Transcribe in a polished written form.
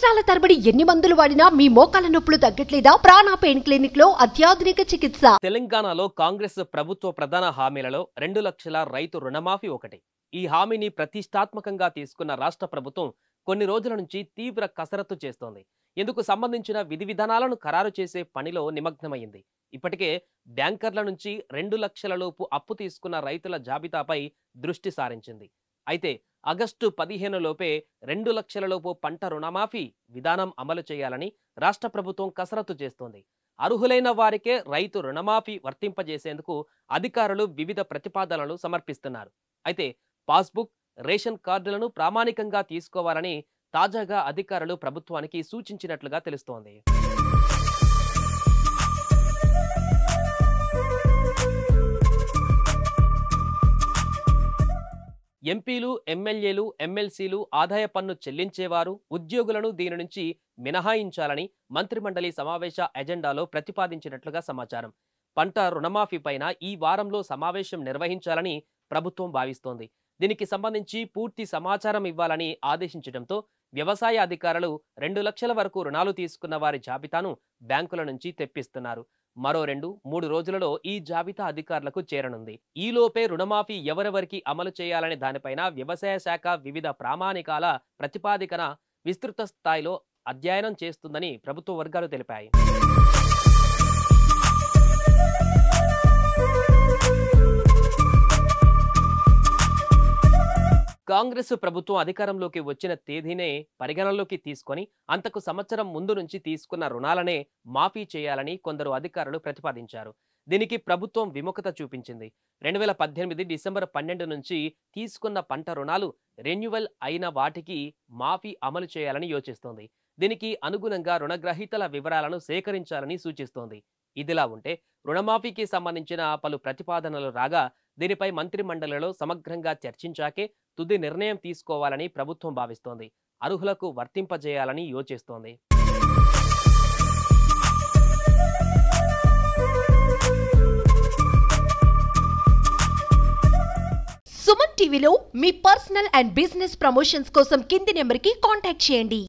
సంవత్సరాల తరబడి ఎన్ని మందులు వాడినా మీ మోకాల నొప్పులు తగ్గట్లేదా? ప్రాణ పెయిన్ క్లినిక్ లో అత్యాధునిక చికిత్స. తెలంగాణలో కాంగ్రెస్ ప్రభుత్వ ప్రధాన హామీలలో 2 లక్షల రైతు రుణమాఫీ ఒకటి. ఈ హామీని ప్రతిష్టాత్మకంగా తీసుకున్న రాష్ట్ర ప్రభుత్వం కొన్ని రోజుల నుంచి తీవ్ర కసరత్తు చేస్తోంది. ఇందుకు సంబంధించిన విధి విధానాలను ఖరారు చేసే పనిలో నిమగ్నమైంది. ఇప్పటికే బ్యాంకర్ల నుంచి 2 లక్షల లోపు అప్పు తీసుకున్న రైతుల జాబితాపై దృష్టి సారించింది. అయితే ఆగస్టు 15 లోపే 2 లక్షల లోపు పంట రుణమాఫీ విధానం అమలు చేయాలని రాష్ట్ర ప్రభుత్వం కసరత్తు చేస్తోంది. అర్హులైన వారికే రైతు రుణమాఫీ వర్తింపజేసేందుకు అధికారులు వివిధ ప్రతిపాదనలు సమర్పిస్తున్నారు. అయితే పాస్బుక్, రేషన్ కార్డులను ప్రామాణికంగా తీసుకోవాలని తాజాగా అధికారులు ప్రభుత్వానికి సూచించినట్లుగా తెలుస్తోంది. ఎంపీలు, ఎమ్మెల్యేలు, ఎమ్మెల్సీలు, ఆదాయ పన్ను చెల్లించేవారు, ఉద్యోగులను దీని నుంచి మినహాయించాలని మంత్రిమండలి సమావేశ ఎజెండాలో ప్రతిపాదించినట్లుగా సమాచారం. పంట రుణమాఫీ పైన ఈ వారంలో సమావేశం నిర్వహించాలని ప్రభుత్వం భావిస్తోంది. దీనికి సంబంధించి పూర్తి సమాచారం ఇవ్వాలని ఆదేశించడంతో వ్యవసాయ అధికారులు 2 లక్షల వరకు రుణాలు తీసుకున్న వారి జాబితాను బ్యాంకుల నుంచి తెప్పిస్తున్నారు. మరో 2-3 రోజులలో ఈ జాబితా అధికారులకు చేరనుంది. ఈలోపే రుణమాఫీ ఎవరెవరికి అమలు చేయాలనే దానిపైన వ్యవసాయ శాఖ వివిధ ప్రామాణికాల ప్రతిపాదికన విస్తృత స్థాయిలో అధ్యయనం చేస్తుందని ప్రభుత్వ వర్గాలు తెలిపాయి. కాంగ్రెస్ ప్రభుత్వం అధికారంలోకి వచ్చిన తేదీనే పరిగణనలోకి తీసుకొని అంతకు సంవత్సరం ముందు నుంచి తీసుకున్న రుణాలనే మాఫీ చేయాలని కొందరు అధికారులు ప్రతిపాదించారు. దీనికి ప్రభుత్వం విముఖత చూపించింది. 2018 డిసెంబర్ 12 నుంచి తీసుకున్న పంట రుణాలు రెన్యువల్ అయిన వాటికి మాఫీ అమలు చేయాలని యోచిస్తోంది. దీనికి అనుగుణంగా రుణగ్రహీతల వివరాలను సేకరించాలని సూచిస్తోంది. ఇదిలా ఉంటే రుణమాఫీకి సంబంధించిన పలు ప్రతిపాదనలు రాగా దీనిపై మంత్రి మండలిలో సమగ్రంగా చర్చించాకే తుది నిర్ణయం తీసుకోవాలని ప్రభుత్వం భావిస్తోంది. అర్హులకు వర్తింపజేయాలని యోచిస్తోంది. సుమన్ టీవీలో మీ పర్సనల్ అండ్ బిజినెస్ ప్రమోషన్స్ కోసం కింది నెంబర్కి కాంటాక్ట్ చేయండి.